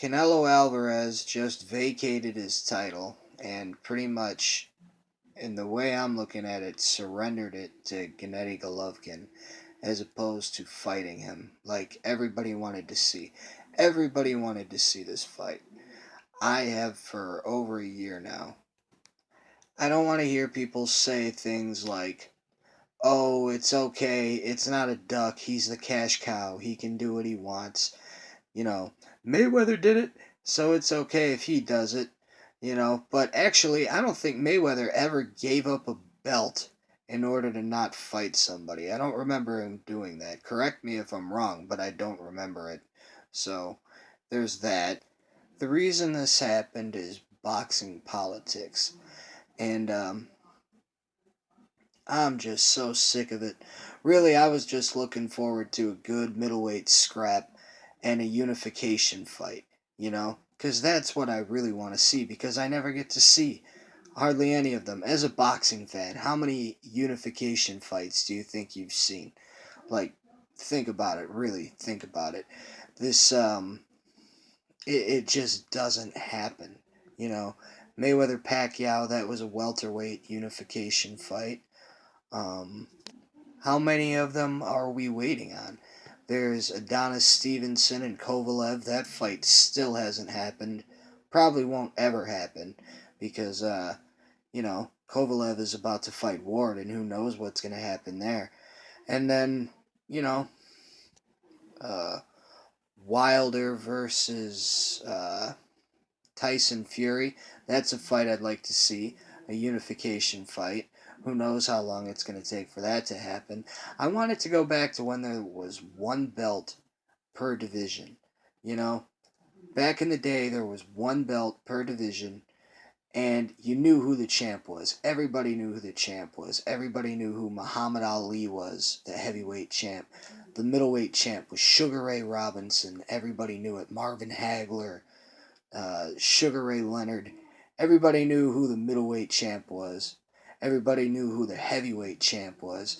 Canelo Alvarez just vacated his title and pretty much, in the way I'm looking at it, surrendered it to Gennady Golovkin as opposed to fighting him like everybody wanted to see. Everybody wanted to see this fight. I have for over a year now. I don't want to hear people say things like, oh, it's okay, it's not a duck, he's the cash cow, he can do what he wants. You know, Mayweather did it, so it's okay if he does it. But actually, I don't think Mayweather ever gave up a belt in order to not fight somebody. I don't remember him doing that. Correct me if I'm wrong, but I don't remember it. So, there's that. The reason this happened is boxing politics. And I'm just so sick of it. Really, I was just looking forward to a good middleweight scrap and a unification fight, Because that's what I really want to see, because I never get to see hardly any of them. As a boxing fan, how many unification fights do you think you've seen? Like, think about it, really, think about it. This, it just doesn't happen, you know? Mayweather Pacquiao, that was a welterweight unification fight. Um, how many of them are we waiting on? There's Adonis Stevenson and Kovalev. That fight still hasn't happened. Probably won't ever happen because, Kovalev is about to fight Ward, and who knows what's going to happen there. And then, you know, uh, Wilder versus Tyson Fury. That's a fight I'd like to see. A unification fight. Who knows how long it's going to take for that to happen. I want it to go back to when there was one belt per division. You know, back in the day, there was one belt per division, and you knew who the champ was. Everybody knew who the champ was. Everybody knew who Muhammad Ali was, the heavyweight champ. The middleweight champ was Sugar Ray Robinson. Everybody knew it. Marvin Hagler, Sugar Ray Leonard. Everybody knew who the middleweight champ was. Everybody knew who the heavyweight champ was.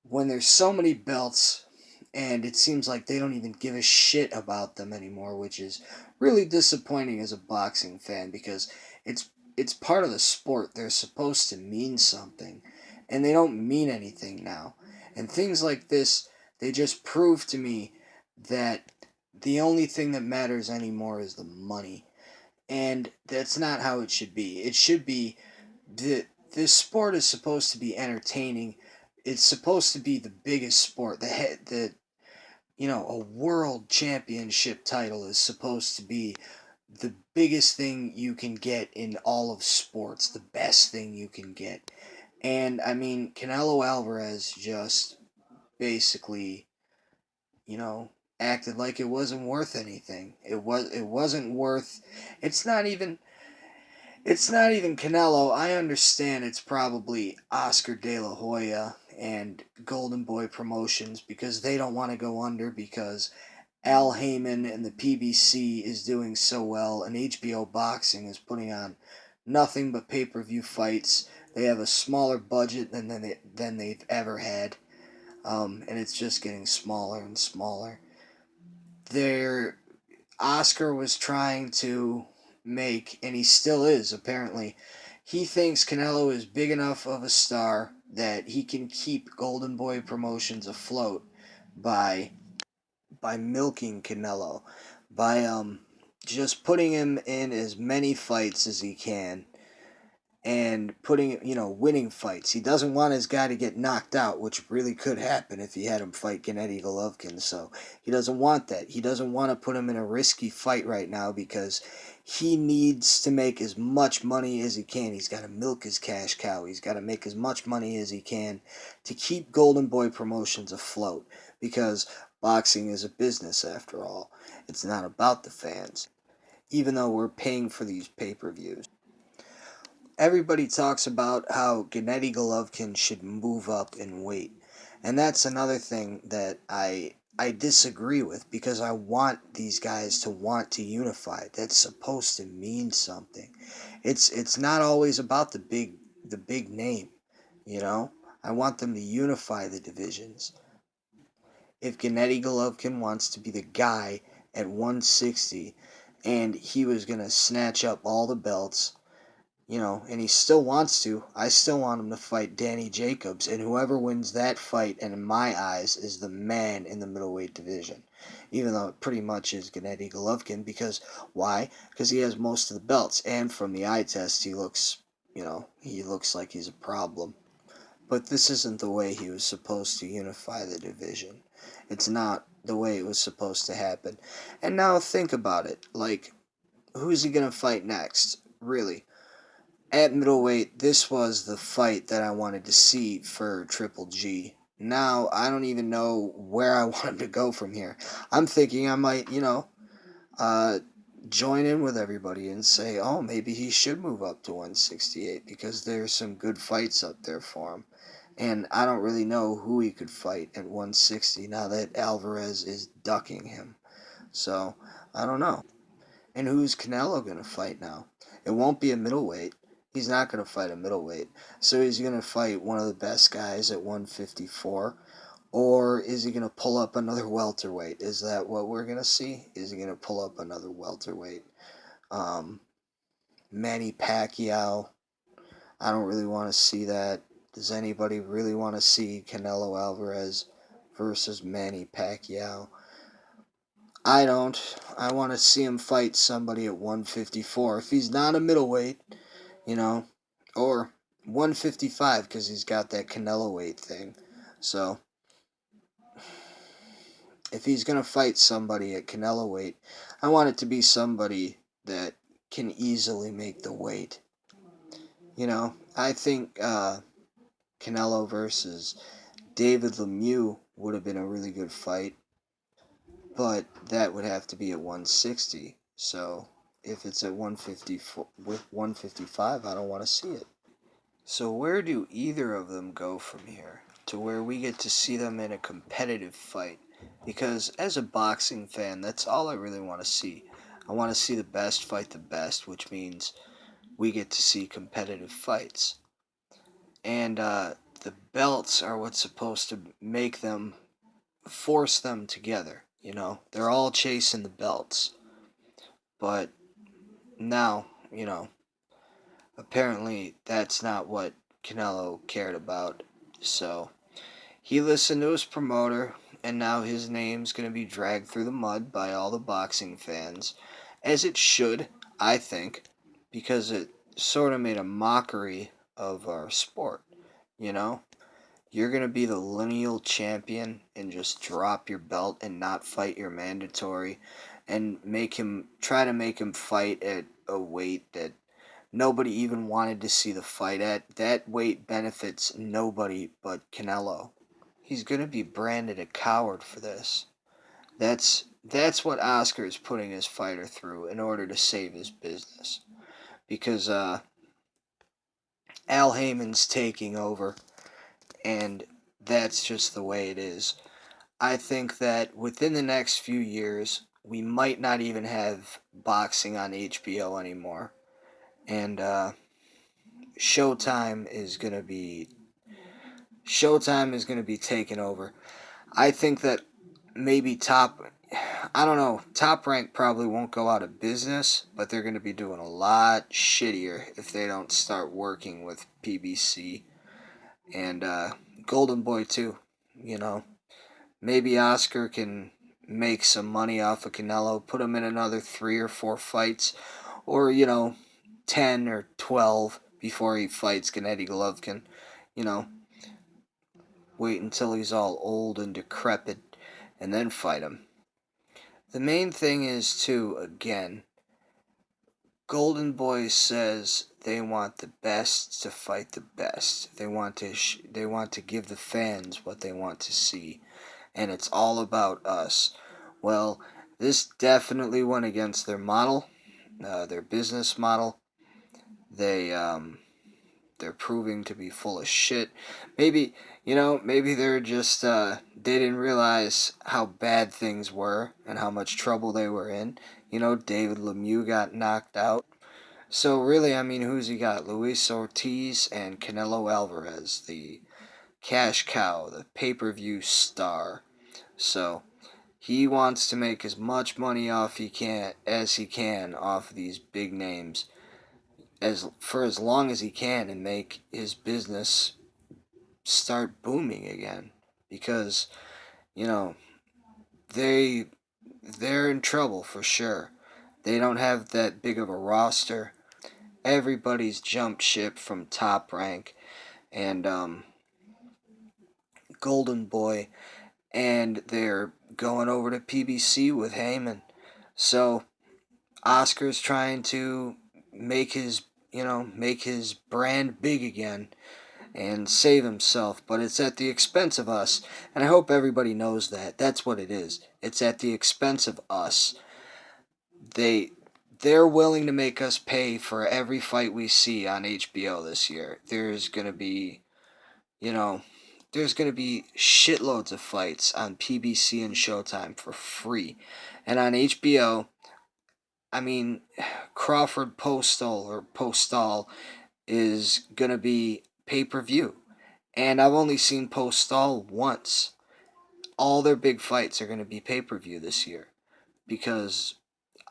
When there's so many belts, and it seems like they don't even give a shit about them anymore, which is really disappointing as a boxing fan, because it's part of the sport. They're supposed to mean something, and they don't mean anything now. And things like this, they just prove to me that the only thing that matters anymore is the money. And that's not how it should be. It should be that this sport is supposed to be entertaining. It's supposed to be the biggest sport. A world championship title is supposed to be the biggest thing you can get in all of sports, the best thing you can get. And I mean, Canelo Alvarez just basically, you know, acted like it wasn't worth anything. It wasn't worth. It's not even Canelo. I understand it's probably Oscar De La Hoya and Golden Boy Promotions, because they don't want to go under, because Al Heyman and the PBC is doing so well, and HBO Boxing is putting on nothing but pay-per-view fights. They have a smaller budget than they've ever had, and it's just getting smaller and smaller. Their Oscar was trying to make, and he still is apparently, he thinks Canelo is big enough of a star that he can keep Golden Boy Promotions afloat by milking Canelo, by just putting him in as many fights as he can, and winning fights. He doesn't want his guy to get knocked out, which really could happen if he had him fight Gennady Golovkin. So he doesn't want that. He doesn't want to put him in a risky fight right now, because he needs to make as much money as he can. He's got to milk his cash cow. He's got to make as much money as he can to keep Golden Boy Promotions afloat, because boxing is a business after all. It's not about the fans, even though we're paying for these pay-per-views. Everybody talks about how Gennady Golovkin should move up in weight. And that's another thing that I disagree with, because I want these guys to want to unify. That's supposed to mean something. It's not always about the big name, you know? I want them to unify the divisions. If Gennady Golovkin wants to be the guy at 160, and he was going to snatch up all the belts, and he still wants to. I still want him to fight Danny Jacobs, and whoever wins that fight, and in my eyes, is the man in the middleweight division. Even though it pretty much is Gennady Golovkin, because why? Because he has most of the belts, and from the eye test, he looks like he's a problem. But this isn't the way he was supposed to unify the division. It's not the way it was supposed to happen. And now think about it. Like, who's he going to fight next? Really? At middleweight, this was the fight that I wanted to see for Triple G. Now, I don't even know where I want him to go from here. I'm thinking I might, uh, join in with everybody and say, oh, maybe he should move up to 168 because there's some good fights up there for him. And I don't really know who he could fight at 160 now that Alvarez is ducking him. So, I don't know. And who's Canelo going to fight now? It won't be a middleweight. He's not going to fight a middleweight. So he's going to fight one of the best guys at 154. Or is he going to pull up another welterweight? Is that what we're going to see? Is he going to pull up another welterweight? Manny Pacquiao. I don't really want to see that. Does anybody really want to see Canelo Alvarez versus Manny Pacquiao? I don't. I want to see him fight somebody at 154. If he's not a middleweight, or 155 because he's got that Canelo weight thing. So, if he's going to fight somebody at Canelo weight, I want it to be somebody that can easily make the weight. I think Canelo versus David Lemieux would have been a really good fight, but that would have to be at 160. So if it's at 154 with 155, I don't want to see it. So where do either of them go from here to where we get to see them in a competitive fight? Because as a boxing fan, that's all I really want to see. I want to see the best fight the best, which means we get to see competitive fights. And the belts are what's supposed to make them, force them together. They're all chasing the belts. But now, apparently that's not what Canelo cared about. So he listened to his promoter, and now his name's going to be dragged through the mud by all the boxing fans, as it should, I think, because it sort of made a mockery of our sport. You know, you're going to be the lineal champion and just drop your belt and not fight your mandatory and try to make him fight at a weight that nobody even wanted to see the fight at. That weight benefits nobody but Canelo. He's going to be branded a coward for this. That's what Oscar is putting his fighter through in order to save his business. Because Al Heyman's taking over, and that's just the way it is. I think that within the next few years, we might not even have boxing on HBO anymore. And Showtime is going to be taken over. I think that maybe I don't know, Top Rank probably won't go out of business, but they're going to be doing a lot shittier if they don't start working with PBC and Golden Boy too. You know, maybe Oscar can make some money off of Canelo, put him in another 3 or 4 fights, or 10 or 12 before he fights Gennady Golovkin. You know, wait until he's all old and decrepit, and then fight him. The main thing is, too, again, Golden Boy says they want the best to fight the best. They want to give the fans what they want to see, and it's all about us. Well, this definitely went against their model, their business model. They're proving to be full of shit. Maybe they're just, they didn't realize how bad things were and how much trouble they were in. David Lemieux got knocked out. So really, who's he got? Luis Ortiz and Canelo Alvarez, the cash cow, the pay-per-view star. So He wants to make as much money off he can off of these big names as long as he can and make his business start booming again, because you know they they're in trouble for sure. They don't have that big of a roster. Everybody's jumped ship from Top Rank and Golden Boy, and they're going over to PBC with Heyman. So Oscar's trying to make his make his brand big again and save himself, but it's at the expense of us. And I hope everybody knows that. That's what it is. It's at the expense of us. They they're willing to make us pay for every fight we see on HBO this year. You know, there's going to be shitloads of fights on PBC and Showtime for free. And on HBO, I mean, Crawford Postal is going to be pay-per-view. And I've only seen Postal once. All their big fights are going to be pay-per-view this year because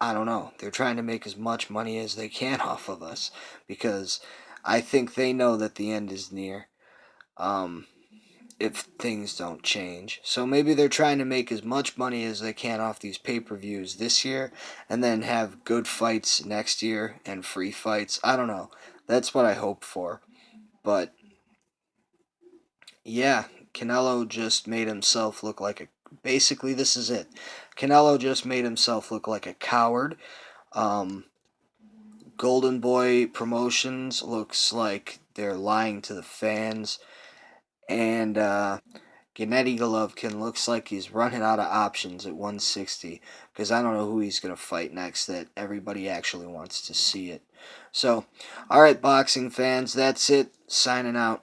I don't know. They're trying to make as much money as they can off of us because I think they know that the end is near. Um, if things don't change. So maybe they're trying to make as much money as they can off these pay-per-views this year and then have good fights next year and free fights. I don't know. That's what I hope for. But yeah, Canelo just made himself look like a basically this is it. Canelo just made himself look like a coward. Um, Golden Boy Promotions looks like they're lying to the fans. And Gennady Golovkin looks like he's running out of options at 160 because I don't know who he's going to fight next that everybody actually wants to see it. So, alright, boxing fans, that's it. Signing out.